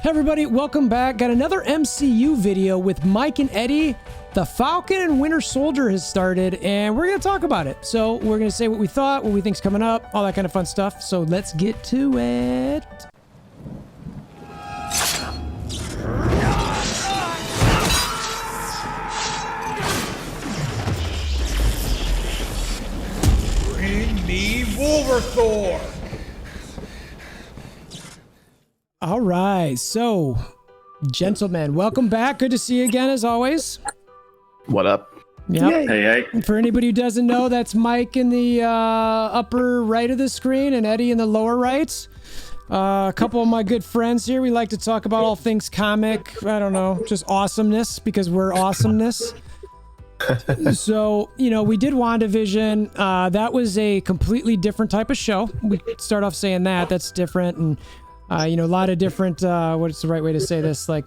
Hey everybody, welcome back. Got another MCU video with Mike and Eddie. The Falcon and Winter Soldier has started, and we're going to talk about it. So we're going to say what we thought, what we think's coming up, all that kind of fun stuff. So let's get to it. Bring me WolverThor! All right, so gentlemen, welcome back. Good to see you again, as always. What up? Yep. Hey. For anybody who doesn't know, that's Mike in the upper right of the screen and Eddie in the lower right. A couple of my good friends here. We like to talk about all things comic. I don't know, just awesomeness, because we're awesomeness. So, you know, we did WandaVision. That was a completely different type of show. We start off saying that. That's different. And, you know, a lot of different, what's the right way to say this? Like,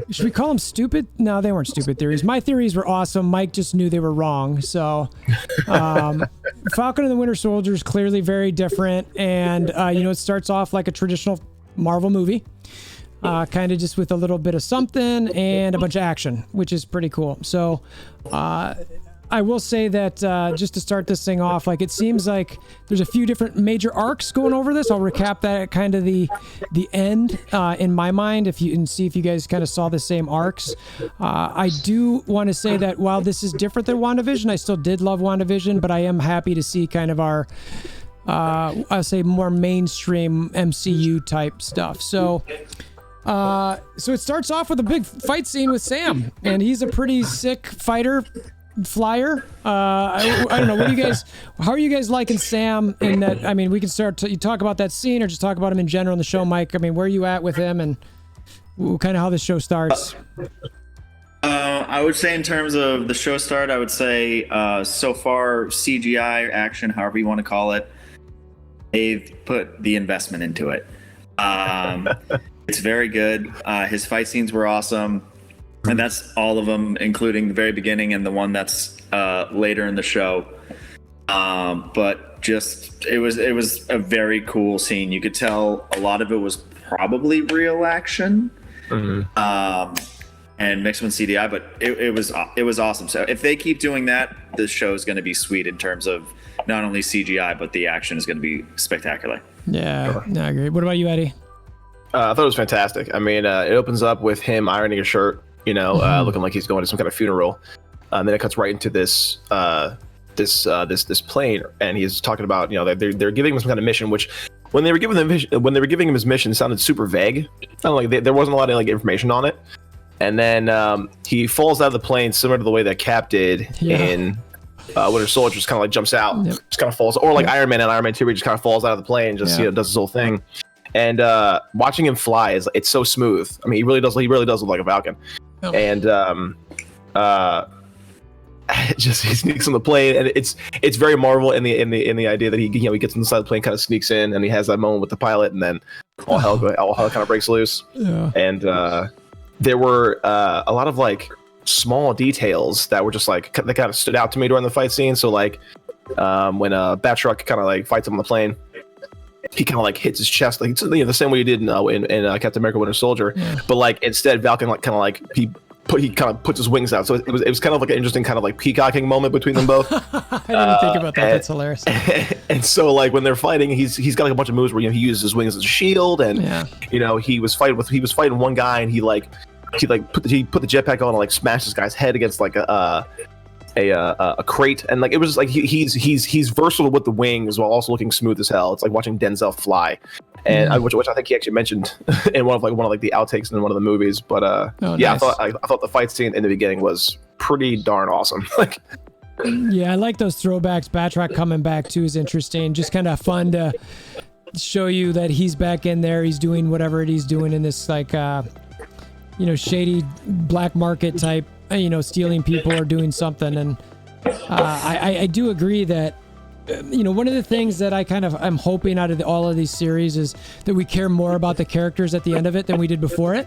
should we call them stupid? No, they weren't stupid theories. My theories were awesome. Mike just knew they were wrong. So, Falcon and the Winter Soldier is clearly very different. And, you know, it starts off like a traditional Marvel movie. Kind of just with a little bit of something and a bunch of action, which is pretty cool. So, I will say that just to start this thing off, like, it seems like there's a few different major arcs going over this. I'll recap that at kind of the end in my mind, and see if you guys kind of saw the same arcs. I do want to say that while this is different than WandaVision, I still did love WandaVision, but I am happy to see kind of our I'll say more mainstream MCU type stuff. So it starts off with a big fight scene with Sam, and he's a pretty sick fighter. Flyer. I don't know. How are you guys liking Sam in that? I mean, we can start to you talk about that scene or just talk about him in general in the show, Mike. I mean, where are you at with him and kind of how the show starts? I would say in terms of the show start, I would say so far CGI action, however you want to call it, they've put the investment into it. It's very good. His fight scenes were awesome. And that's all of them, including the very beginning and the one that's later in the show. But just it was a very cool scene. You could tell a lot of it was probably real action, and mixed with CGI. But it was awesome. So if they keep doing that, this show is going to be sweet in terms of not only CGI, but the action is going to be spectacular. Yeah, I agree. What about you, Eddie? I thought it was fantastic. I mean, it opens up with him ironing a shirt. You know, looking like he's going to some kind of funeral. And then it cuts right into this plane, and he's talking about, you know, they're giving him some kind of mission, which when they were giving him his mission, it sounded super vague. Like there wasn't a lot of like information on it. And then he falls out of the plane, similar to the way that Cap did in Winter Soldier. Just kind of like jumps out, just kind of falls, or like Iron Man and Iron Man 2, where he just kind of falls out of the plane, just you know, does his whole thing. And watching him fly it's so smooth. I mean, he really does look like a Falcon. Oh. And he sneaks on the plane, and it's very Marvel in the idea that he gets inside the plane, kind of sneaks in, and he has that moment with the pilot, and then all hell kind of breaks loose. Yeah. And there were a lot of like small details that were just like that kind of stood out to me during the fight scene. So like when Batroc kind of like fights him on the plane, he kind of like hits his chest, like, you know, the same way he did in Captain America: Winter Soldier, but like instead Falcon like kind of like he kind of puts his wings out, so it was kind of like an interesting kind of like peacocking moment between them both. I didn't think about that. That's hilarious. And so like when they're fighting, he's got like a bunch of moves where, you know, he uses his wings as a shield, and you know, he was fighting one guy, and he put the jetpack on and like smashed this guy's head against like a crate, and like it was like he's versatile with the wings while also looking smooth as hell. It's like watching Denzel fly, and which I think he actually mentioned in one of the outtakes in one of the movies. But nice. I thought the fight scene in the beginning was pretty darn awesome. Like, yeah, I like those throwbacks. Batroc coming back too is interesting. Just kind of fun to show you that he's back in there. He's doing whatever he's doing in this like you know, shady black market type, you know, stealing people or doing something. And I do agree that, you know, one of the things that I'm hoping out of all of these series is that we care more about the characters at the end of it than we did before it.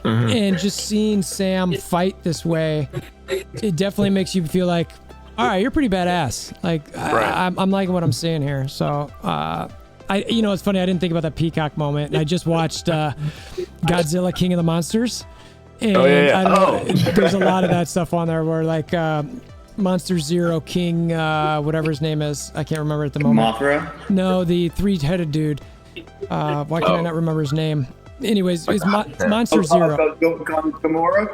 And just seeing Sam fight this way, it definitely makes you feel like, all right, you're pretty badass. Like, I'm liking what I'm seeing here. So it's funny. I didn't think about that peacock moment. And I just watched Godzilla King of the Monsters. And I don't know, there's a lot of that stuff on there where like Monster Zero King, whatever his name is. I can't remember at the moment. Mothra? No, the three-headed dude. Why can I not remember his name? Anyways, it's Monster Zero. Gamora?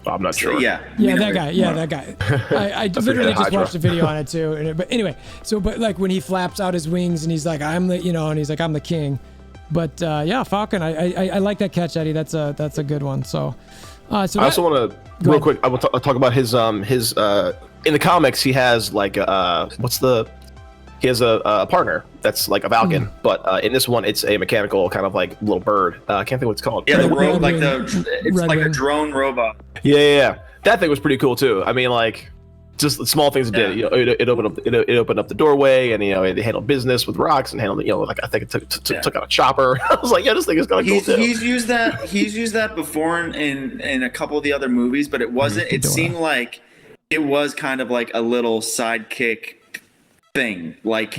I'm not sure. Yeah, that guy. Yeah, that guy. I literally just watched a video on it too. But anyway, but like when he flaps out his wings and he's like, I'm the king. But yeah, Falcon. I like that catch, Eddie. That's a good one. So I also want to real quick. I will talk about his in the comics. He has like he has a partner that's like a Falcon, but in this one it's a mechanical kind of like little bird. I can't think what it's called. Yeah, it's like a drone robot. Yeah. That thing was pretty cool too. I mean, like just the small things it did. You know, it opened up the doorway, and it handled business with rocks and handled like I think it took out a chopper. I was like, yeah, this thing is kind of cool too. He's used that before in a couple of the other movies, but it wasn't. It seemed like it was kind of like a little sidekick thing. Like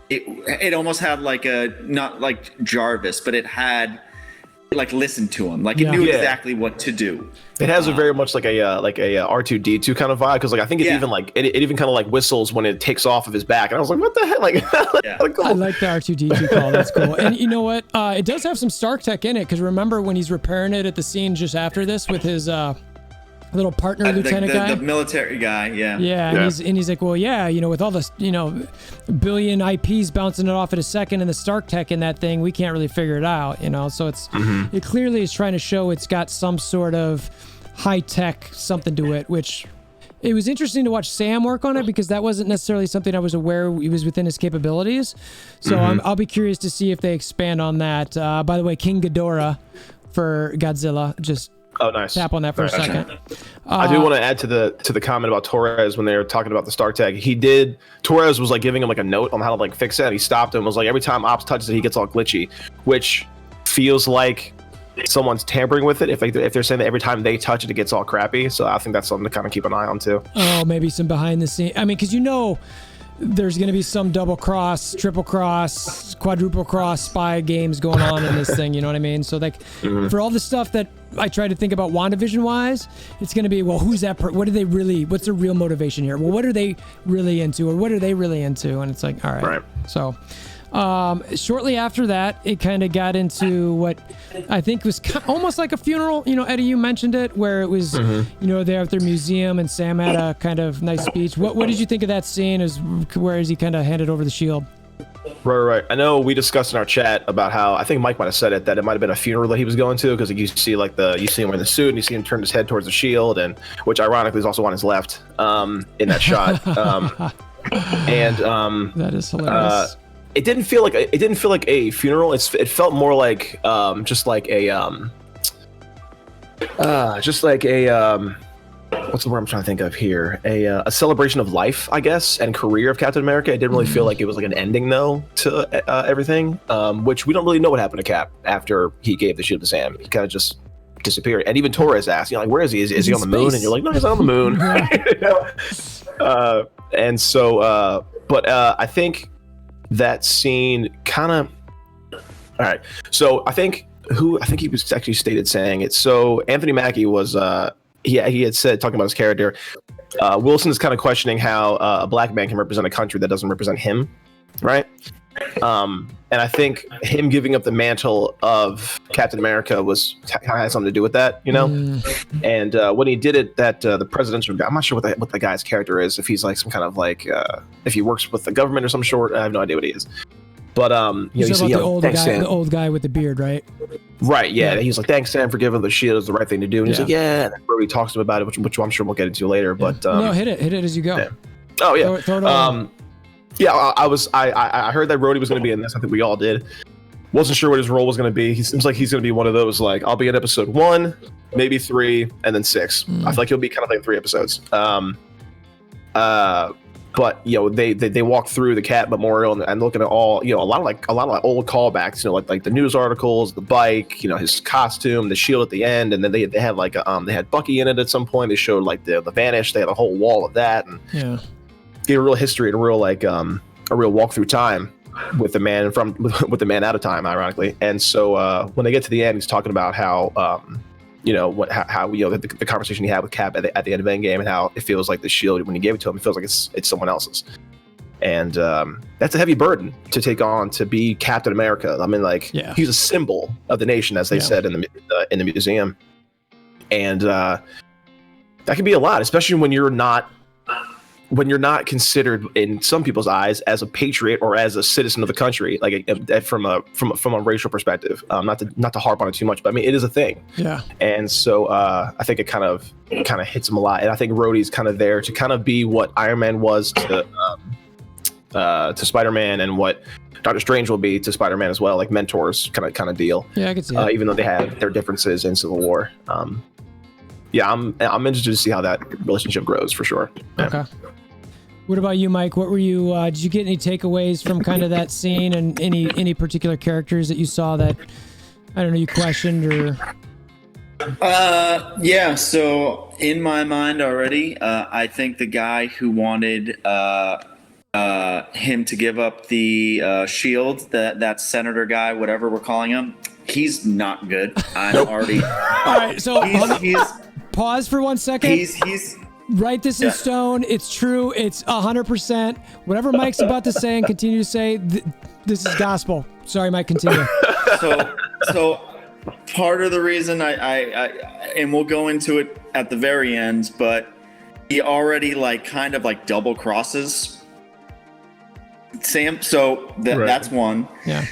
it almost had like a, not like Jarvis, but it had like listened to him, like it knew exactly what to do. It has a very much like a R2D2 kind of vibe, because like I think it even like it even kind of like whistles when it takes off of his back, and I was like, what the heck? Like, cool. I like the R2D2 call. That's cool. And you know what? It does have some Stark tech in it, because remember when he's repairing it at the scene just after this with his little partner lieutenant guy, the military guy, and he's like, well, with all this, billion IPs bouncing it off at a second, and the Stark tech in that thing, we can't really figure it out, so it's it clearly is trying to show it's got some sort of high tech something to it, which it was interesting to watch Sam work on it, because that wasn't necessarily something I was aware he was within his capabilities. So I'll be curious to see if they expand on that. By the way, King Ghidorah for Godzilla, just nice. Tap on that for a second. I do want to add to the comment about Torres when they were talking about the Stark tag. Torres was like giving him like a note on how to like fix it, and he stopped him and was like, every time Ops touches it, he gets all glitchy, which feels like someone's tampering with it if they're saying that every time they touch it gets all crappy. So I think that's something to kind of keep an eye on too. Oh, maybe some behind the scenes. I mean, because there's going to be some double cross, triple cross, quadruple cross spy games going on in this thing, you know what I mean? So like for all the stuff that I try to think about WandaVision wise, it's going to be, well, who's that what are they really, what's their real motivation here? Well, what are they really into, or what are they really into? And it's like, all right. So shortly after that, it kind of got into what I think was almost like a funeral. Eddie, you mentioned it, where it was, they're at their museum and Sam had a kind of nice speech. What did you think of that scene where he kind of handed over the shield? Right. I know we discussed in our chat about how, I think Mike might have said it, that it might have been a funeral that he was going to, because you see him wearing the suit and you see him turn his head towards the shield, and which ironically is also on his left in that shot. That is hilarious. It didn't feel like a funeral. It felt more like just like a what's the word I'm trying to think of here? A celebration of life, I guess, and career of Captain America. It didn't really feel like it was like an ending though to everything, which we don't really know what happened to Cap after he gave the shield to Sam. He kind of just disappeared. And even Torres asked, like, where is he? Is he on the moon? And you're like, no, he's not on the moon. And so, but I think that scene kind of, all right. So I think he was actually stated saying it. So Anthony Mackie was, he had said, talking about his character, Wilson is kind of questioning how a black man can represent a country that doesn't represent him, right? And I think him giving up the mantle of Captain America kind of had something to do with that, And when he did it, that the presidential guy, I'm not sure what the guy's character is, if he's like some kind of like if he works with the government or some sort. I have no idea what he is. But you see, the old guy with the beard, right? Right, yeah. And he's like, thanks, Sam, for giving the shield. It's the right thing to do. And he's like, yeah. And Brody talks to him about it, which I'm sure we'll get into later. But no, hit it as you go. Yeah. Oh yeah. Throw it on. Yeah, I heard that Rhodey was going to be in this. I think we all did. Wasn't sure what his role was going to be. He seems like he's going to be one of those, like, I'll be in episode 1, maybe 3, and then 6. I feel like he'll be kind of like 3 episodes. But they walk through the Cat Memorial and looking at all, a lot of old callbacks, like the news articles, the bike, his costume, the shield at the end, and then they had like they had Bucky in it at some point. They showed like the Vanish. They had a whole wall of that, and gave a real history and a real walk through time. with the man with the man out of time, ironically. And so when they get to the end, he's talking about how the conversation he had with Cap at the end of Endgame, and how it feels like the shield when he gave it to him, it feels like it's someone else's. And that's a heavy burden to take on, to be Captain America. I mean, like, he's a symbol of the nation, as they said in the museum, and that can be a lot, especially when you're not considered in some people's eyes as a patriot or as a citizen of the country, like from a racial perspective. Not to harp on it too much, but I mean, it is a thing. Yeah. And so I think it kind of hits him a lot, and I think Rhodey's kind of there to kind of be what Iron Man was to Spider-Man, and what Doctor Strange will be to Spider-Man as well, like mentors kind of deal. Yeah, I can see that. Even though they had their differences in Civil War. I'm interested to see how that relationship grows for sure. Yeah. Okay. What about you, Mike? What were you? Did you get any takeaways from kind of that scene, and any particular characters that you saw that, I don't know, you questioned or? Yeah. So in my mind already, I think the guy who wanted him to give up the shield, that senator guy, whatever we're calling him, he's not good. I'm already. All right. So he's pause for 1 second. He's. Write this in stone. It's true. It's 100%. Whatever Mike's about to say and continue to say, this is gospel. Sorry, Mike, continue. So part of the reason I and we'll go into it at the very end, but he already kind of double crosses Sam. So that's one. Yeah.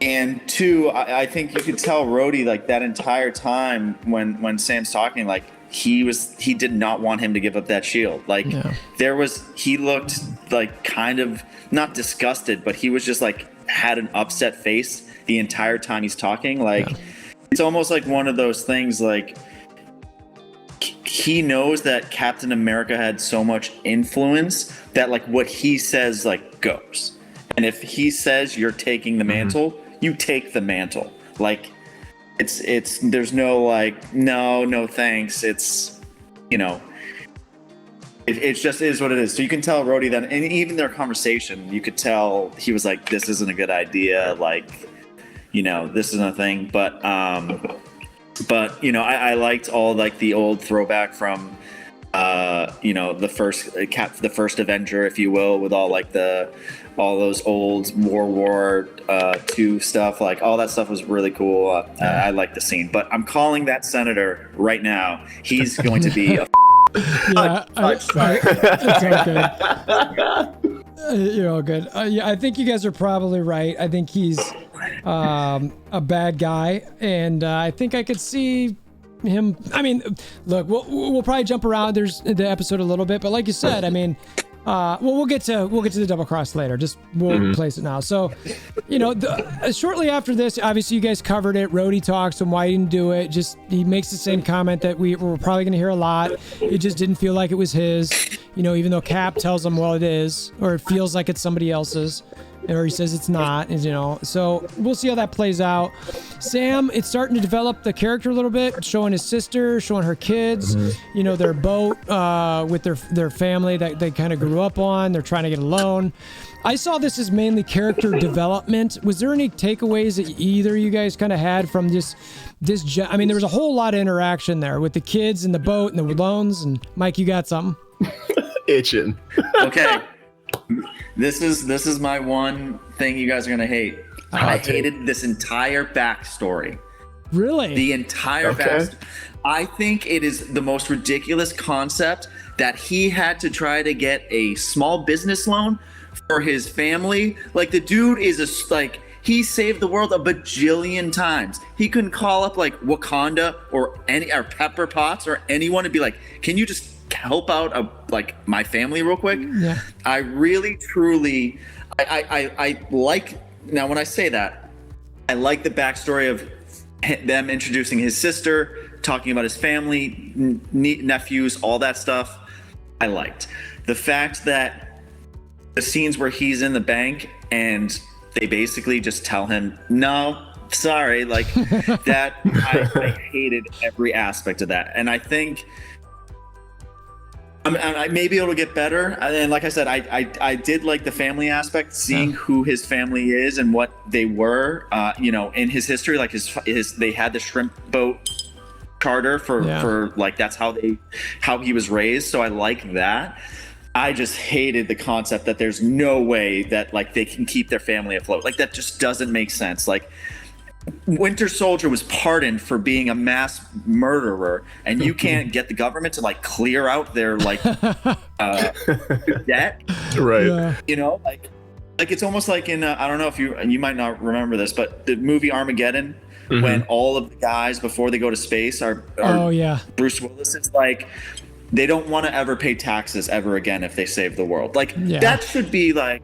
And two, I think you could tell Rhodey that entire time when Sam's talking, he did not want him to give up that shield. He looked kind of not disgusted, but he was just had an upset face the entire time he's talking. It's almost like one of those things, he knows that Captain America had so much influence that what he says goes. And if he says you're taking the mantle, you take the mantle. It's there's no no thanks. It's it just is what it is. So you can tell Rhodey that, and even their conversation, you could tell he was this isn't a good idea. This isn't a thing. But I liked all the old throwback from the first Avenger, if you will, with all those old World War II stuff. All that stuff was really cool. I like the scene, but I'm calling that senator right now. He's going to be a it's okay. You're all good. I think you guys are probably right. I think he's a bad guy, and I think I could see him. I mean, look, we'll probably jump around the episode a little bit, but like you said, I mean, we'll get to the double cross later. Just we'll place it now. So, shortly after this, obviously you guys covered it. Rhodey talks and why he didn't do it. Just he makes the same comment that we're probably going to hear a lot. It just didn't feel like it was his. Even though Cap tells him, well, it is, or it feels like it's somebody else's, or he says it's not. So we'll see how that plays out. Sam, it's starting to develop the character a little bit, showing his sister, showing her kids, their boat with their family that they kind of grew up on. They're trying to get a loan. I saw this as mainly character development. Was there any takeaways that either of you guys kind of had from this? I mean, there was a whole lot of interaction there with the kids and the boat and the loans. And Mike, you got something? Itching. Okay. This is my one thing you guys are gonna hate. I hated this entire backstory. Really? The entire backstory. I think it is the most ridiculous concept that he had to try to get a small business loan for his family. The dude is he saved the world a bajillion times. He couldn't call up Wakanda or Pepper Potts or anyone and be can you just help out my family real quick? Yeah. I really truly I like, now when I say that, I like the backstory of them introducing his sister, talking about his family, nephews, all that stuff. I liked the fact that the scenes where he's in the bank and they basically just tell him no, sorry, that. I hated every aspect of that. And I think Maybe it'll get better. And like I said, I did like the family aspect, seeing who his family is and what they were. In his history, like his they had the shrimp boat charter for like that's how he was raised. So I like that. I just hated the concept that there's no way that like they can keep their family afloat. Like that just doesn't make sense. Like Winter Soldier was pardoned for being a mass murderer, and you can't get the government to like clear out their like debt, right? Yeah. Like it's almost like in I don't know if you might not remember this, but the movie Armageddon, when all of the guys before they go to space are Bruce Willis is like they don't want to ever pay taxes ever again if they save the world. Like that should be like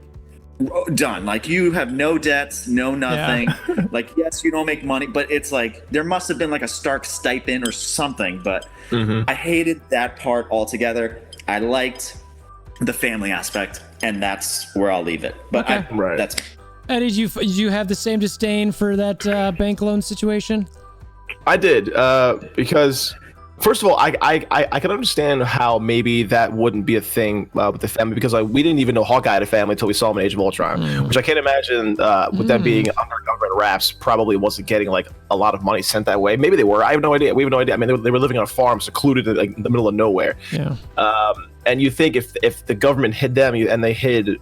done. Like you have no debts, no nothing. Like yes, you don't make money, but it's like there must have been like a Stark stipend or something. But I hated that part altogether. I liked the family aspect, and that's where I'll leave it. But that's Eddie, did you have the same disdain for that bank loan situation? I did because. First of all, I can understand how maybe that wouldn't be a thing with the family because we didn't even know Hawkeye had a family until we saw him in Age of Ultron, which I can't imagine with them being under government wraps probably wasn't getting like a lot of money sent that way. Maybe they were. I have no idea. We have no idea. I mean, they were living on a farm secluded in, like, in the middle of nowhere. Yeah. And you think if the government hid them and they hid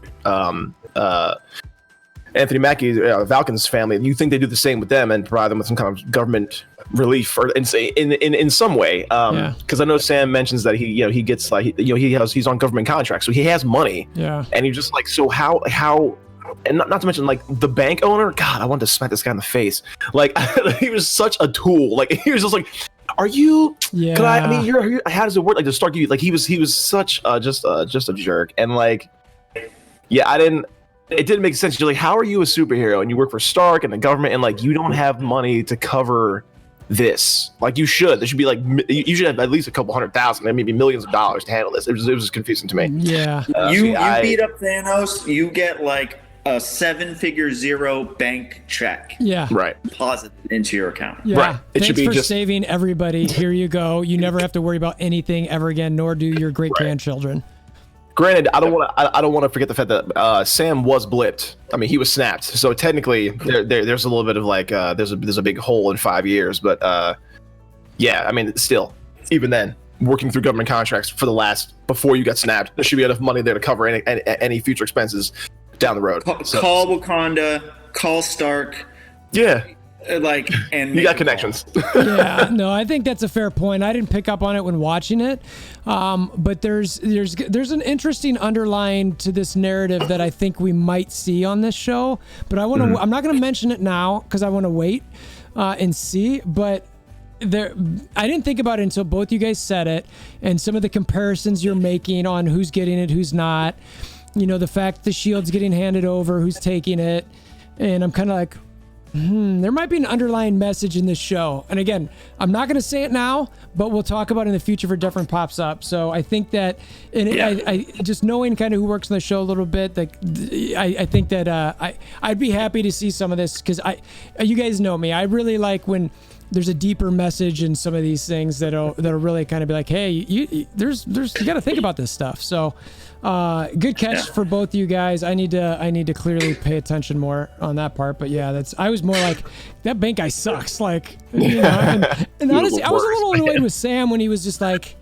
Anthony Mackie, Falcon's family, you think they do the same with them and provide them with some kind of government relief or in some way, because I know Sam mentions that he gets like he's on government contracts, so he has money, and you're just like, so how and not to mention like the bank owner, God, I wanted to smack this guy in the face. Like he was such a tool. Like he was just like, are you I mean you're how does it work? Like to start you like he was such just a jerk, and like it didn't make sense. You're like, how are you a superhero and you work for Stark and the government and like you don't have money to cover this? Like you should. There should be like you should have at least a couple $100,000 and maybe millions of dollars to handle this. It was confusing to me. Yeah. You beat up Thanos, you get like a 7-figure zero bank check. Yeah. Right. Deposited into your account. Yeah. Right. Thanks should be for just saving everybody. Here you go. You never have to worry about anything ever again, nor do your great grandchildren. Granted, I don't want to forget the fact that Sam was blipped. I mean, he was snapped. So technically, there's a little bit of like there's a big hole in 5 years. But I mean, still, even then, working through government contracts before you got snapped, there should be enough money there to cover any future expenses down the road. Call Wakanda, call Stark. Yeah. Like, and you got connections. Yeah, no, I think that's a fair point. I didn't pick up on it when watching it, but there's an interesting underline to this narrative that I think we might see on this show. But I'm not going to mention it now because I want to wait and see. But I didn't think about it until both you guys said it, and some of the comparisons you're making on who's getting it, who's not. You know, the fact the shield's getting handed over, who's taking it, and I'm kind of like, there might be an underlying message in this show. And again, I'm not going to say it now, but we'll talk about it in the future if it different pops up. So I think that, I just knowing kind of who works on the show a little bit, like I think that I'd be happy to see some of this because you guys know me. I really like when there's a deeper message in some of these things that'll really kind of be like, hey, you got to think about this stuff. So. Good catch for both of you guys. I need to clearly pay attention more on that part. But yeah, I was more like that bank guy sucks. Like, you know, and honestly, I was a little annoyed with Sam when he was just like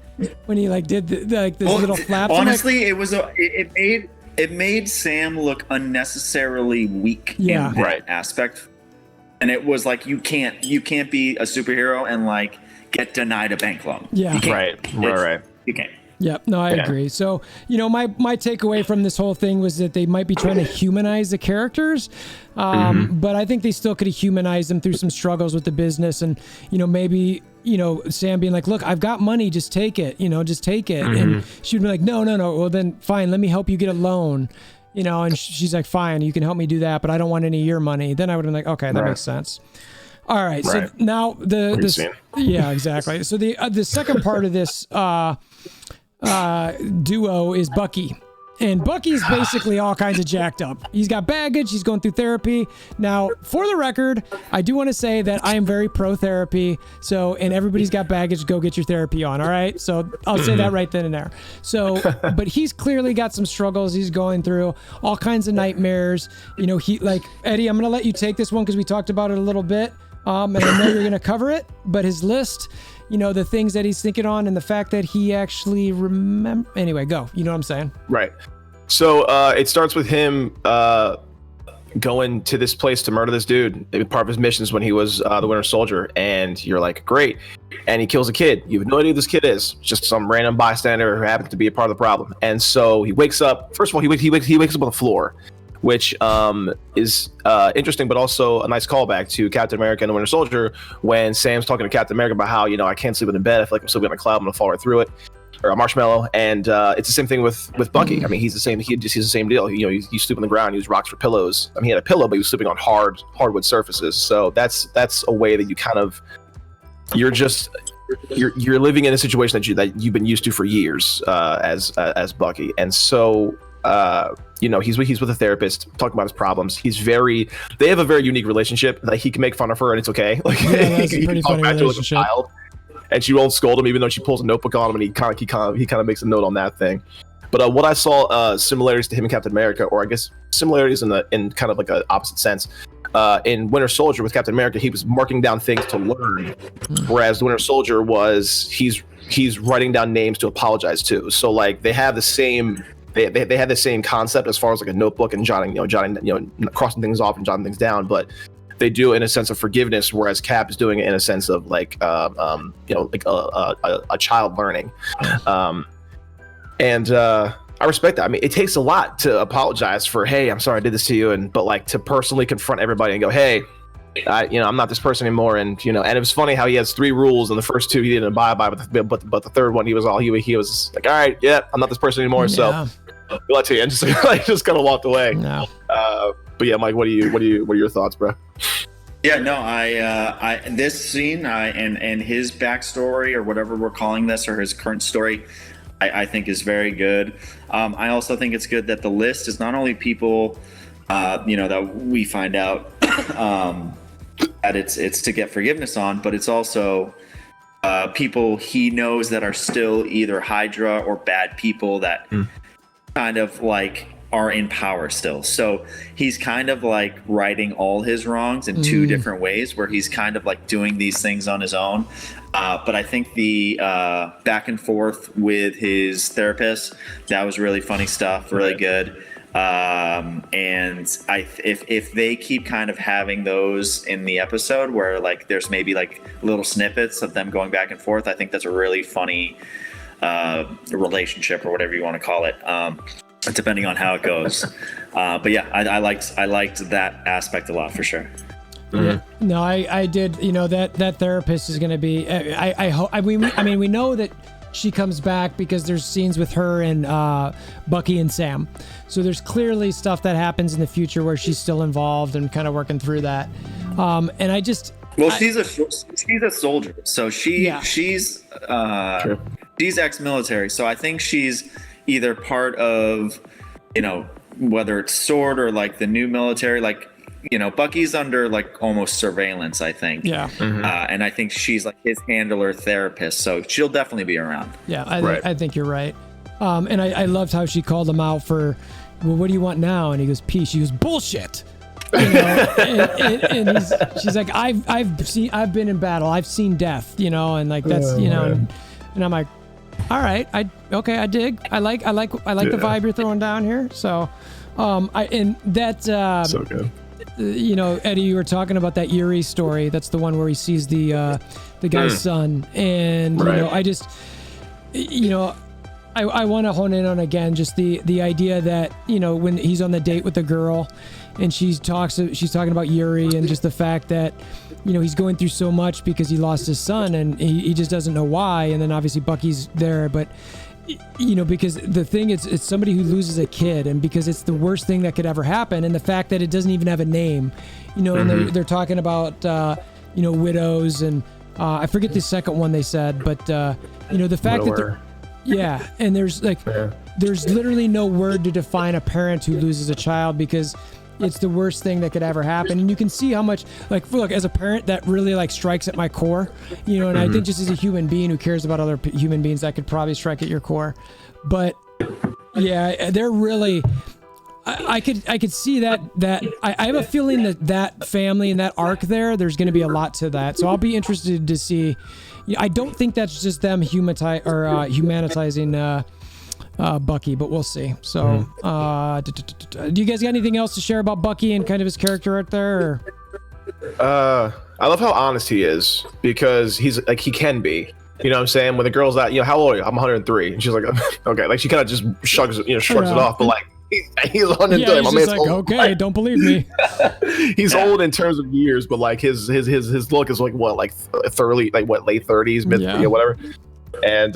when he like did this little flap. Honestly, it made Sam look unnecessarily weak in that aspect, and it was like you can't be a superhero and like get denied a bank loan. Yeah, right. You can't. Yep. No, I agree. So, you know, my takeaway from this whole thing was that they might be trying to humanize the characters, but I think they still could have humanized them through some struggles with the business, and you know, maybe Sam being like, "Look, I've got money, just take it. Just take it," and she'd be like, "No. Well, then fine, let me help you get a loan." And she's like, "Fine, you can help me do that, but I don't want any of your money." Then I would have been like, "Okay, that makes sense." All right. So now yeah, exactly. So the second part of this. Duo is Bucky, And Bucky's basically all kinds of jacked up. He's got baggage. He's going through therapy. Now, for the record, I do want to say that I am very pro therapy. So, and everybody's got baggage. Go get your therapy on. All right. So I'll say that right then and there. So, but he's clearly got some struggles he's going through, all kinds of nightmares. You know, he like Eddie, I'm going to let you take this one because we talked about it a little bit. And I know you're going to cover it, but his list, you know, the things that he's thinking on and the fact that he actually anyway, go, you know what I'm saying? Right. So it starts with him going to this place to murder this dude. Part of his missions when he was the Winter Soldier, and you're like, great. And he kills a kid. You have no idea who this kid is. Just some random bystander who happens to be a part of the problem. And so he wakes up. First of all, he wakes up on the floor, which is interesting, but also a nice callback to Captain America and the Winter Soldier when Sam's talking to Captain America about how, you know, I can't sleep in bed. I feel like I'm sleeping on a cloud. I'm gonna fall right through it, or a marshmallow. And it's the same thing with Bucky. I mean, he's the same. He's the same deal. You know, you sleep on the ground, use rocks for pillows. I mean, he had a pillow, but he was sleeping on hardwood surfaces. So that's a way that you kind of you're living in a situation that you've been used to for years as Bucky. And so you know, he's with a therapist talking about his problems. They have a very unique relationship. Like, he can make fun of her and it's okay. Like, yeah, that's he a pretty can talk funny back to her like a relationship. child, and she won't scold him even though she pulls a notebook on him, and he kind of makes a note on that thing. But what I saw similarities to him and Captain America, or I guess similarities in kind of like an opposite sense. In Winter Soldier with Captain America, he was marking down things to learn, whereas the Winter Soldier he's writing down names to apologize to. So like they have the same. They had the same concept as far as like a notebook and jotting, crossing things off and jotting things down, but they do it in a sense of forgiveness, whereas Cap is doing it in a sense of like, like a child learning. And I respect that. I mean, it takes a lot to apologize for, hey, I'm sorry I did this to you, but like to personally confront everybody and go, hey, I'm not this person anymore. And and it was funny how he has 3 rules, and the first 2 he didn't abide by, but the third one he was like, all right, yeah, I'm not this person anymore. Yeah. So good luck to you, and just kind of walked away. No. But yeah, Mike, what are your thoughts, bro? Yeah, no, I this scene and his backstory, or whatever we're calling this, or his current story, I think is very good. I also think it's good that the list is not only people, that we find out that it's to get forgiveness on, but it's also people he knows that are still either Hydra or bad people that kind of like are in power still. So he's kind of like righting all his wrongs in 2 different ways, where he's kind of like doing these things on his own. But I think the back and forth with his therapist, that was really funny stuff, really good. And if they keep kind of having those in the episode where like there's maybe like little snippets of them going back and forth, I think that's a really funny relationship, or whatever you want to call it, depending on how it goes. But yeah, I liked that aspect a lot for sure. Yeah. No, I did. That therapist is going to be. I hope. I mean, we know that she comes back because there's scenes with her and Bucky and Sam. So there's clearly stuff that happens in the future where she's still involved and kind of working through that. And I just. Well, she's a soldier, so she's ex-military. So I think she's either part of, whether it's SWORD or like the new military, like. Bucky's under like almost surveillance, I think. Yeah. And I think she's like his handler therapist, so she'll definitely be around. Yeah, I think you're right. And I loved how she called him out for, well, what do you want now? And he goes, peace. She goes, bullshit. And she's like, I've been in battle. I've seen death. And like that's and I'm like, all right, I dig. I like the vibe you're throwing down here. So, so good. Eddie, you were talking about that Yuri story. That's the one where he sees the guy's son, and I just, I want to hone in on again just the idea that when he's on the date with the girl, and she's talking about Yuri, and just the fact that he's going through so much because he lost his son, and he just doesn't know why. And then obviously Bucky's there, but. Because the thing is, it's somebody who loses a kid, and because it's the worst thing that could ever happen, and the fact that it doesn't even have a name, and they're talking about, widows, and I forget the second one they said, but the fact Widower. that and there's like, there's literally no word to define a parent who loses a child, because it's the worst thing that could ever happen. And you can see how much, like, look, as a parent, that really like strikes at my core, you know, and I think just as a human being who cares about other human beings, that could probably strike at your core. But yeah, they're really, I could see that I have a feeling that family and that arc there's going to be a lot to that. So I'll be interested to see. I don't think that's just them humanitizing Bucky, but we'll see. So, do you guys got anything else to share about Bucky and kind of his character right there? I love how honest he is, because he's like, he can be. You know what I'm saying? When the girl's out, you know, how old are you? I'm 103. And she's like, okay. Like, she kind of just shrugs it off, but like, he's 103. Yeah, he's my just man's like, old. okay, don't believe me. He's old in terms of years, but like his look is like what, like thoroughly, like what, late 30s, mid, you know, whatever. And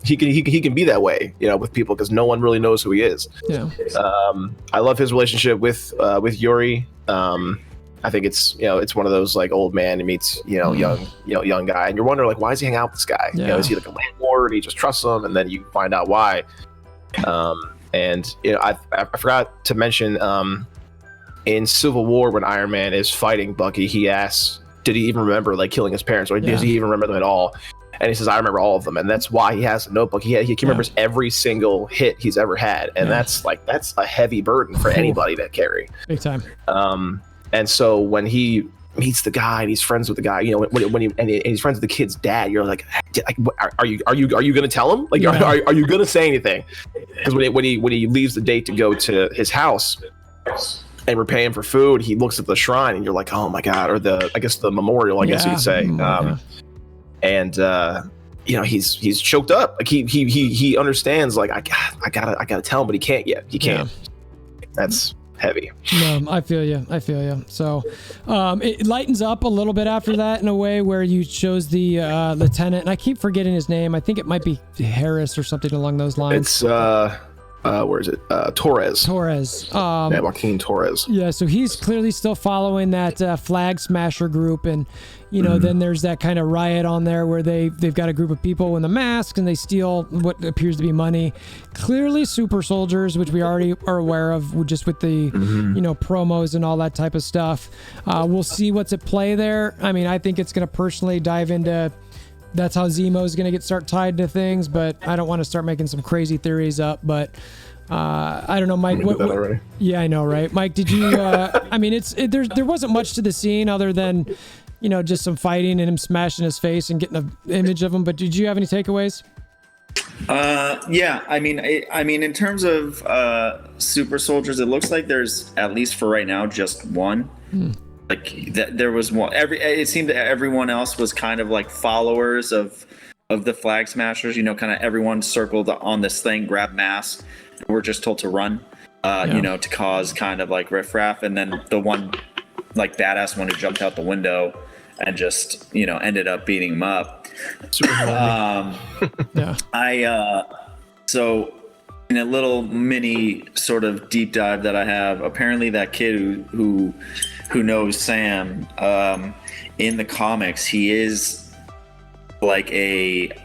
he can be that way, you know, with people, because no one really knows who he is. Yeah. I love his relationship with Yuri. I think it's, you know, it's one of those like old man who meets, you know, young guy, and you're wondering like, why does he hang out with this guy? Yeah. You know, is he like a landlord? He just trusts him, and then you find out why. And you know, I forgot to mention, in Civil War, when Iron Man is fighting Bucky, he asks, did he even remember like killing his parents, or does he even remember them at all? And he says, I remember all of them. And that's why he has a notebook. He remembers every single hit he's ever had. And that's a heavy burden for anybody to carry. Big time. And so when he meets the guy and he's friends with the guy, you know, when he's friends with the kid's dad, you're like, are you going to tell him? Like, are you going to say anything? Because when he leaves the date to go to his house and we're paying for food, he looks at the shrine and you're like, oh my God, or the memorial, I guess you could say. And you know, he's choked up. Like he understands, like, I gotta tell him, but he can't yet. He can't. That's heavy. No, I feel you. So it lightens up a little bit after that in a way where you chose the lieutenant, and I keep forgetting his name. I think it might be Harris or something along those lines. It's where is it? Torres. Yeah, Joaquin Torres. Yeah, so he's clearly still following that Flag Smasher group, and you know, then there's that kind of riot on there where they've got a group of people in the masks and they steal what appears to be money. Clearly super soldiers, which we already are aware of just with the you know, promos and all that type of stuff. We'll see what's at play there. I mean, I think it's going to personally dive into, that's how Zemo is going to start tied to things, but I don't want to start making some crazy theories up. But I don't know, Mike. Yeah, I know, right? Mike, did you? I mean, there wasn't much to the scene other than, you know, just some fighting and him smashing his face and getting an image of him. But did you have any takeaways? Yeah, I mean, in terms of super soldiers, it looks like there's, at least for right now, just one. Like there was one. It seemed that everyone else was kind of like followers of the Flag Smashers. You know, kind of everyone circled on this thing, grab masks. We're just told to run. You know, to cause kind of like riffraff, and then the one, like, badass one who jumped out the window and just, you know, ended up beating him up. So in a little mini sort of deep dive that I have, apparently that kid who knows Sam, in the comics, he is like a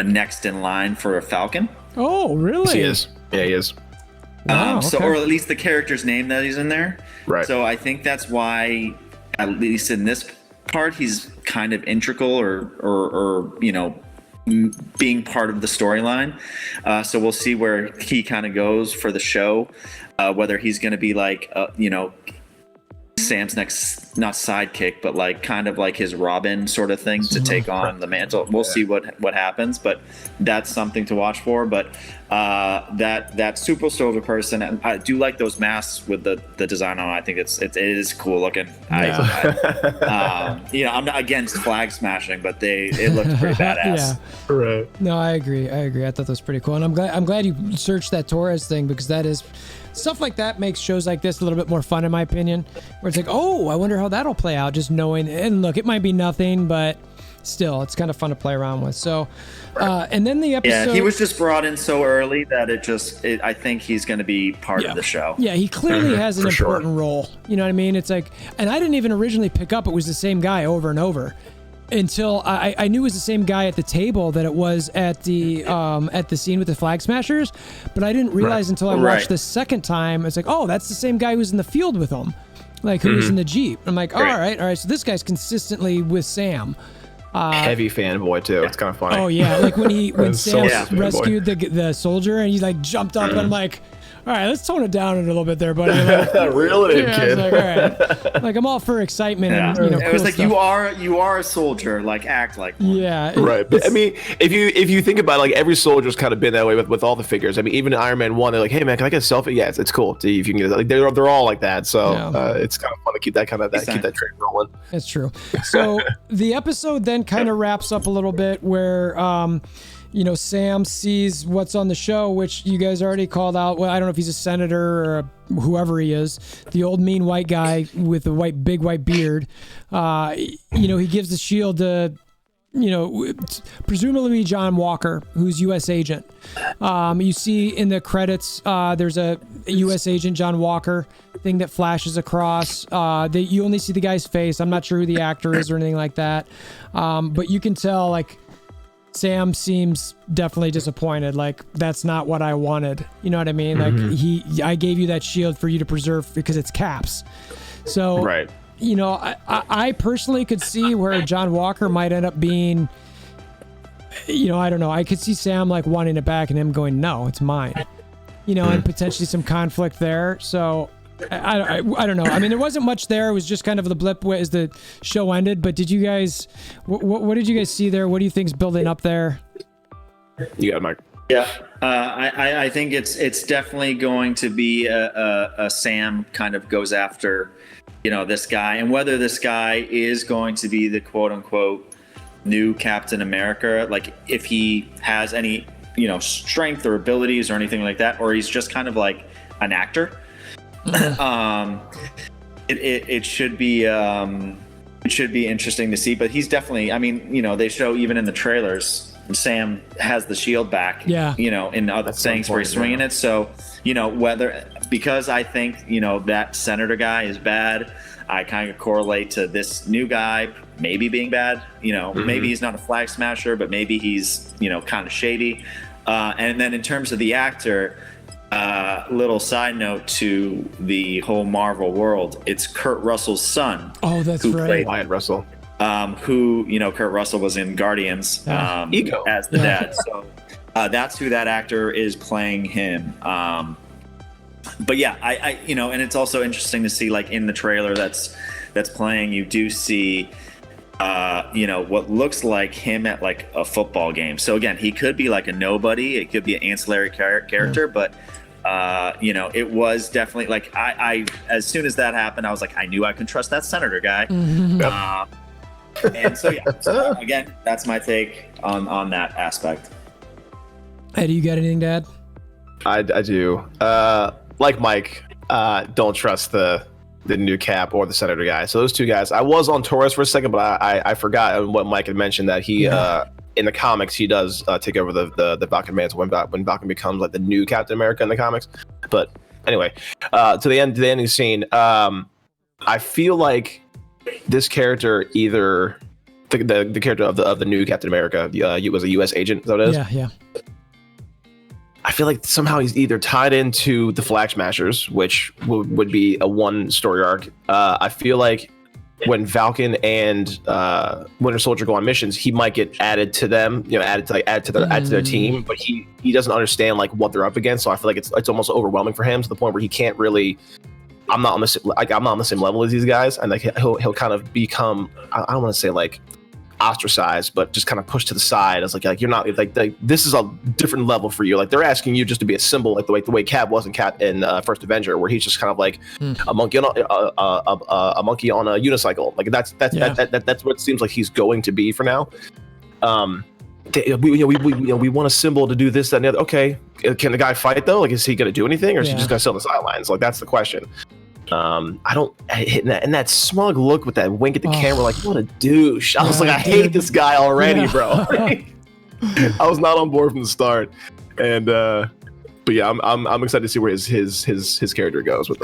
next in line for a Falcon. Oh, really? He is. Yeah, he is. Wow, So, okay. or at least the character's name that he's in there. Right. So I think that's why, at least in this part, he's kind of integral or you know, being part of the storyline. So we'll see where he kind of goes for the show, whether he's going to be like, you know, Sam's next, not sidekick, but like kind of like his Robin sort of thing to take on the mantle. We'll see what happens, but that's something to watch for. But that super soldier person, and I do like those masks with the design on. I think it is cool looking. Yeah. You know, I'm not against flag smashing, but it looks pretty badass. Yeah. Right. No, I agree. I thought that was pretty cool, and I'm glad you searched that Torres thing, because that is stuff like that makes shows like this a little bit more fun, in my opinion. Where it's like, oh, I wonder how that'll play out. Just knowing, and look, it might be nothing, but still, it's kind of fun to play around with. So, and then the episode. Yeah, he was just brought in so early that I think he's going to be part of the show. Yeah, he clearly has an important role. You know what I mean? It's like, and I didn't even originally pick up it was the same guy over and over. until I knew it was the same guy at the table that it was at the scene with the Flag Smashers, but I didn't realize until I watched the second time. It's like, oh, that's the same guy who's in the field with him, like who was in the Jeep. I'm like, all right. So this guy's consistently with Sam. Heavy fanboy too. It's kind of funny. Oh yeah, like when Sam rescued fanboy. the soldier and he like jumped up and I'm like, all right, let's tone it down a little bit there, buddy. Like, Reel it in, kid. I was like, all right. Like I'm all for excitement and it cool was like stuff. you are a soldier, like act like one. Yeah. Right. But I mean, if you think about it, like every soldier's kind of been that way with all the figures. I mean, even in Iron Man 1, they're like, hey man, can I get a selfie? Yeah, it's cool. If you can get it. Like they're all like that. So it's kind of fun to keep that train rolling. That's true. So the episode then kind of wraps up a little bit where Sam sees what's on the show, which you guys already called out. Well, I don't know if he's a senator or whoever he is, the old mean white guy with the big white beard. He gives the shield to, presumably John Walker, who's U.S. agent. You see in the credits, there's a U.S. agent, John Walker, thing that flashes across. You only see the guy's face. I'm not sure who the actor is or anything like that. But you can tell, like, Sam seems definitely disappointed. Like, that's not what I wanted. You know what I mean? Like, I gave you that shield for you to preserve because it's Cap's. So, right. I personally could see where John Walker might end up being, I don't know. I could see Sam like wanting it back and him going, no, it's mine. And potentially some conflict there. So I don't know. I mean, there wasn't much there. It was just kind of the blip as the show ended. But did you guys, what did you guys see there? What do you think's building up there? You got it, Mike. Yeah, I think it's definitely going to be a Sam kind of goes after, this guy, and whether this guy is going to be the quote unquote new Captain America, like if he has any, strength or abilities or anything like that, or he's just kind of like an actor. It should be interesting to see, but he's definitely, I mean, they show even in the trailers, Sam has the shield back, in other things where he's swinging it. So, because I think, that senator guy is bad, I kind of correlate to this new guy maybe being bad, maybe he's not a flag smasher, but maybe he's, kind of shady. And then in terms of the actor, little side note to the whole Marvel world, it's Kurt Russell's son. Oh, that's right. Played Wyatt Russell. Who, Kurt Russell was in Guardians Ego. as the dad. So that's who that actor is playing him. But yeah, I and it's also interesting to see, like in the trailer that's playing, you do see, what looks like him at like a football game. So again, he could be like a nobody. It could be an ancillary character, but it was definitely like I as soon as that happened, I was like, I knew I could trust that senator guy. And so yeah, again, that's my take on that aspect. Eddie, you got anything to add? I do. Like Mike, don't trust the new Cap or the senator guy. So those two guys. I was on Torres for a second, but I forgot what Mike had mentioned, that he in the comics he does take over the Falcon mantle when Falcon becomes like the new Captain America in the comics. But anyway, to the ending scene, I feel like this character, either the character of the new Captain America, was a U.S. agent. Is that what it is? Yeah. I feel like somehow he's either tied into the Flag Smashers, which would be a one story arc. I feel like when Falcon and Winter Soldier go on missions, he might get added to them, added to their team, but he doesn't understand like what they're up against. So I feel like it's almost overwhelming for him, to the point where he can't really. I'm not on the same level as these guys, and like he'll kind of become, I don't want to say like ostracized, but just kind of pushed to the side as like you're not like this is a different level for you. Like they're asking you just to be a symbol, like the way Cap was in First Avenger, where he's just kind of like a monkey on a monkey on a unicycle. Like that's what it seems like he's going to be for now. We want a symbol to do this, that, and the other. Okay, can the guy fight though? Like, is he going to do anything, or is he just going to sit on the sidelines? Like, that's the question. I don't hit that smug look with that wink at the camera, like, what a douche. I was like, I hate this guy already, bro. I was not on board from the start, and But yeah, I'm excited to see where his character goes with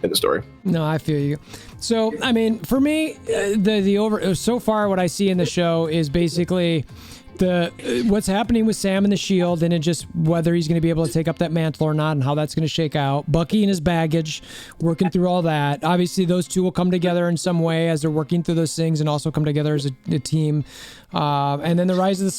in the story. No, I feel you. So, I mean, for me, the over so far, what I see in the show is basically what's happening with Sam and the Shield, and it just whether he's going to be able to take up that mantle or not, and how that's going to shake out. Bucky and his baggage, working through all that. Obviously, those two will come together in some way as they're working through those things, and also come together as a team. And then the rise of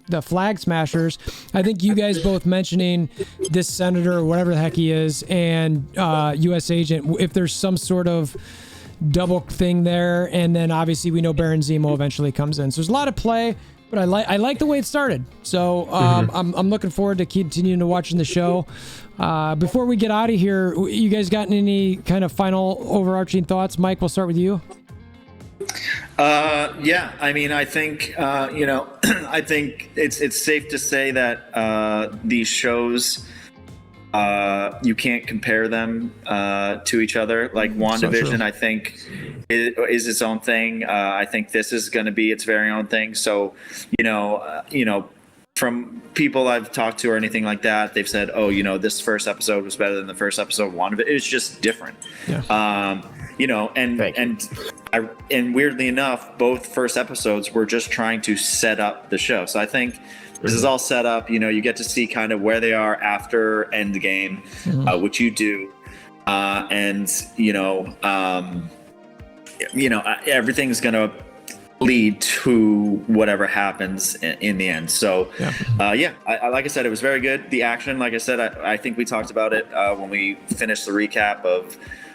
the Flag Smashers. I think you guys both mentioning this senator or whatever the heck he is, and U.S. agent. If there's some sort of double thing there, and then obviously we know Baron Zemo eventually comes in. So there's a lot of play. But I like the way it started, so I'm looking forward to continuing to watching the show. Before we get out of here, you guys got any kind of final overarching thoughts? Mike, we'll start with you. Yeah, I mean, I think I think it's safe to say that these shows you can't compare them to each other. Like WandaVision, I think is its own thing. I think this is going to be its very own thing. So, from people I've talked to or anything like that, they've said, "Oh, this first episode was better than the first episode of WandaVision." It's just different. Yeah. And weirdly enough, both first episodes were just trying to set up the show. So I think this is all set up. You get to see kind of where they are after Endgame, which you do, everything's gonna lead to whatever happens in the end. So, I like I said, it was very good. The action, like I said, I think we talked about it when we finished the recap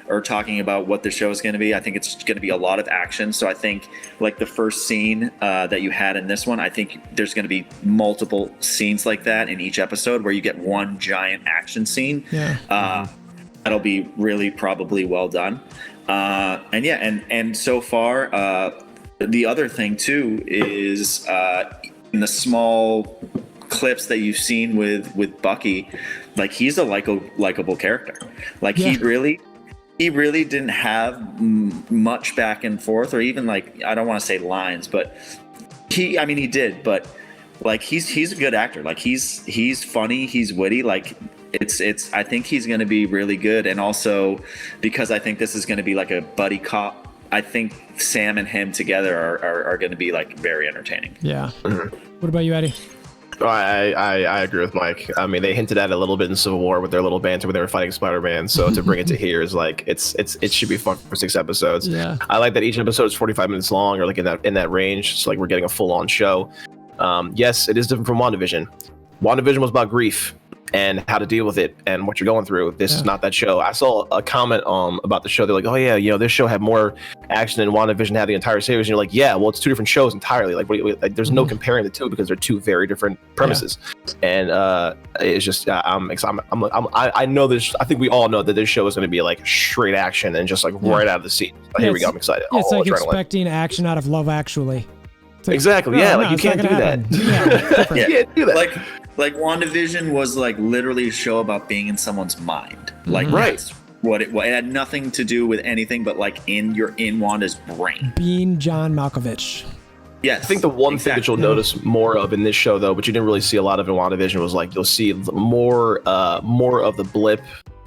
or talking about what the show is going to be. I think it's going to be a lot of action. So I think like the first scene that you had in this one, I think there's going to be multiple scenes like that in each episode where you get one giant action scene. That'll be really probably well done. And so far, the other thing too is in the small clips that you've seen with Bucky, like he's a likable character. Like he really didn't have much back and forth, or even like, I don't want to say lines, but he did, but like he's a good actor. Like he's funny, he's witty. Like it's I think he's going to be really good. And also because I think this is going to be like a buddy cop, I think Sam and him together are going to be like very entertaining. Yeah. What about you, Eddie? I agree with Mike. I mean, they hinted at it a little bit in Civil War with their little banter when they were fighting Spider-Man. So to bring it to here is like it should be fun for 6 episodes. Yeah. I like that each episode is 45 minutes long, or like in that range. It's like we're getting a full-on show. Yes, it is different from WandaVision. WandaVision was about grief and how to deal with it and what you're going through. This is not that show. I saw a comment about the show. They're like, oh yeah, this show had more action than WandaVision had the entire series. And you're like, yeah, well, it's 2 different shows entirely. Like, there's no comparing the two because they're 2 very different premises. And it's just, I know this. I think we all know that this show is going to be like straight action and just like right out of the seat. Here we go. I'm excited. It's like expecting action out of Love Actually. Like, exactly. You can't do that. You can't do that. Like WandaVision was like literally a show about being in someone's mind. Like that's what it had nothing to do with anything but like you're in Wanda's brain. Being John Malkovich. Yes. I think the one thing that you'll notice more of in this show though, but you didn't really see a lot of in WandaVision, was like you'll see more of the blip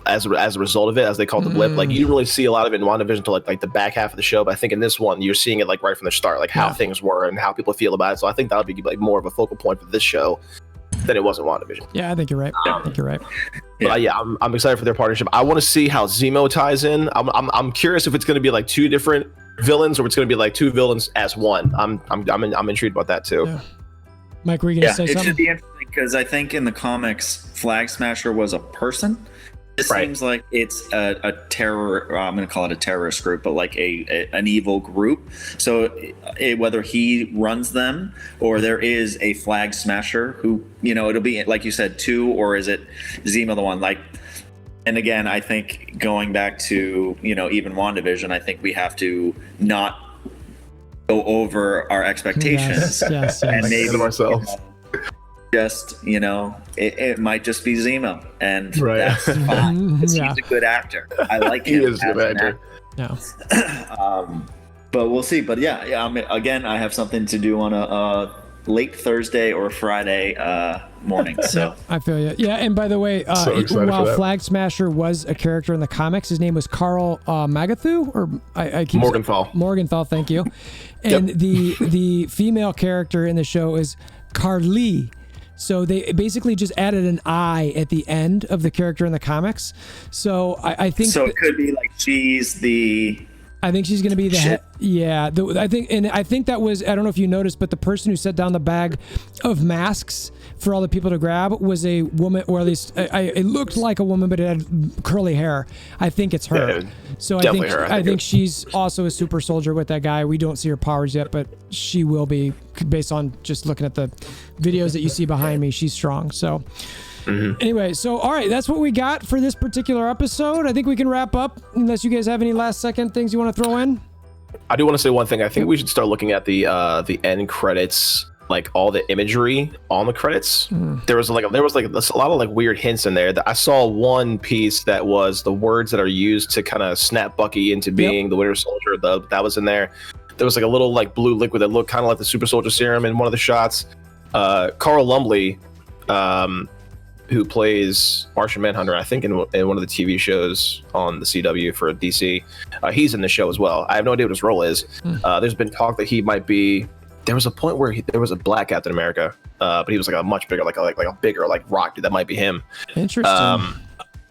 as a result of it, as they call it the blip. Like you didn't really see a lot of it in WandaVision until like the back half of the show, but I think in this one you're seeing it like right from the start, like how things were and how people feel about it. So I think that'll be like more of a focal point for this show than it was in WandaVision. Yeah, I think you're right. But I'm excited for their partnership. I want to see how Zemo ties in. I'm curious if it's going to be like 2 different villains or it's going to be like 2 villains as one. I'm intrigued about that too. Yeah. Mike, were you going to say something? It should be interesting because I think in the comics, Flag Smasher was a person. This seems like it's a terror. I'm going to call it a terrorist group, but like an evil group. So whether he runs them or there is a Flag Smasher who, it'll be like you said 2, or is it Zemo the one? Like, and again, I think going back to even WandaVision, I think we have to not go over our expectations and maybe ourselves. Just it might just be Zemo, and that's fine. He's a good actor. I like him. He is a good actor. But we'll see. But again, I have something to do on late Thursday or Friday morning. So I feel you. Yeah, and by the way, So excited while for that. Flag Smasher was a character in the comics, his name was Carl Magathu, or I keep Morgenthau. Morgenthau, thank you. And the female character in the show is Carly. So they basically just added an I at the end of the character in the comics. So I think so it could be like she's the. I think she's going to be the head. Yeah, I think that was, I don't know if you noticed, but the person who set down the bag of masks for all the people to grab was a woman, or at least it looked like a woman, but it had curly hair. I think it's her. Yeah, so definitely her. I think she's also a super soldier with that guy. We don't see her powers yet, but she will be, based on just looking at the videos that you see behind me. She's strong. So. Anyway, so all right, that's what we got for this particular episode. I think we can wrap up unless you guys have any last second things you want to throw in. I do want to say one thing. I think we should start looking at the end credits, like all the imagery on the credits. There was a lot of like weird hints in there. I saw one piece that was the words that are used to kind of snap Bucky into being the Winter Soldier. That was in there. There was like a little like blue liquid that looked kind of like the Super Soldier Serum in one of the shots. Carl Lumbly, who plays Martian Manhunter, I think in one of the TV shows on the CW for DC. He's in the show as well. I have no idea what his role is. There's been talk that he might be. There was a point where there was a black Captain America, but he was like a much bigger, like a bigger like rock dude. That might be him. Interesting.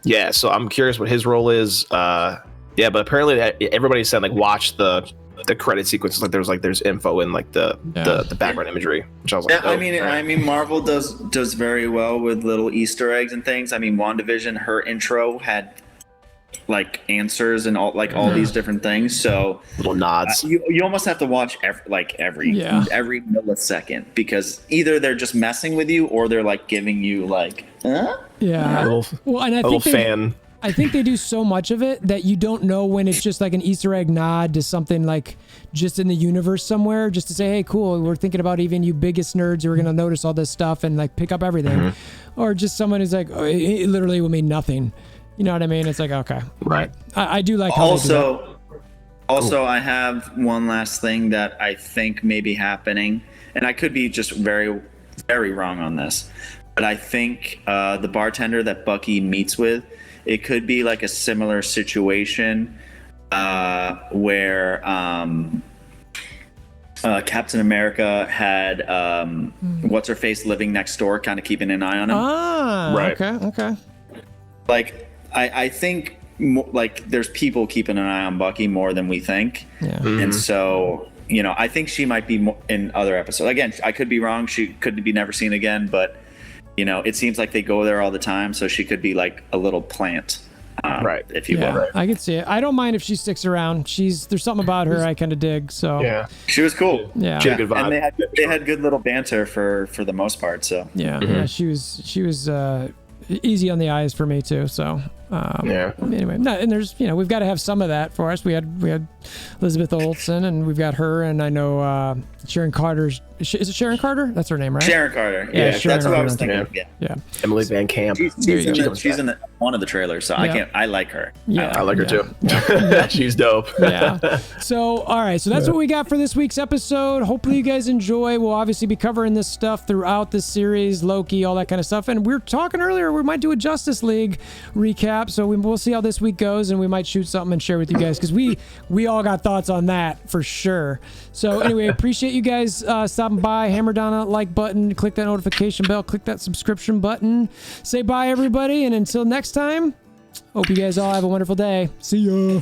Yeah, so I'm curious what his role is. Yeah, but apparently everybody said like watch the credit sequences, like there's info in like the background imagery, which I was like, Yeah, I mean, Marvel does very well with little Easter eggs and things. I mean, WandaVision, her intro had like answers and all these different things. So little nods. You almost have to watch every millisecond, because either they're just messing with you or they're like giving you like, huh? Yeah. Well, and I think I think they do so much of it that you don't know when it's just like an Easter egg nod to something like just in the universe somewhere, just to say, hey, cool, we're thinking about even you biggest nerds who are going to notice all this stuff and like pick up everything. Or just someone who's like, oh, it literally will mean nothing. You know what I mean? It's like, okay. Right. I do like how they do that. Also, I have one last thing that I think may be happening, and I could be just very, very wrong on this, but I think the bartender that Bucky meets with, it could be like a similar situation where Captain America had what's her face living next door, kind of keeping an eye on him. Ah, right. Okay. Like I think like there's people keeping an eye on Bucky more than we think, and so I think she might be in other episodes. Again, I could be wrong. She could be never seen again, but it seems like they go there all the time, so she could be like a little plant, right? If you will. Right. I could see it. I don't mind if she sticks around. There's something about her I kind of dig. So yeah, she was cool. Yeah, she had a good vibe. And they had good little banter for the most part. So yeah, she was easy on the eyes for me too. So anyway, and there's we've got to have some of that for us. We had Elizabeth Olsen, and we've got her, and I know Sharon Carter's. Is it Sharon Carter? That's her name, right? Sharon Carter. Yeah, Sharon that's what I was Carter. thinking. Yeah. Emily Van Camp. She's in one of the trailers, so I like her. Yeah, I like her too. She's dope. Yeah. So, all right. So that's what we got for this week's episode. Hopefully you guys enjoy. We'll obviously be covering this stuff throughout this series, Loki, all that kind of stuff. And we were talking earlier, we might do a Justice League recap. So we'll see how this week goes, and we might shoot something and share with you guys, because we all got thoughts on that for sure. So anyway, appreciate you guys stopping by. Hammer down that like button, click that notification bell, click that subscription button. Say bye, everybody, and until next time, hope you guys all have a wonderful day. See ya.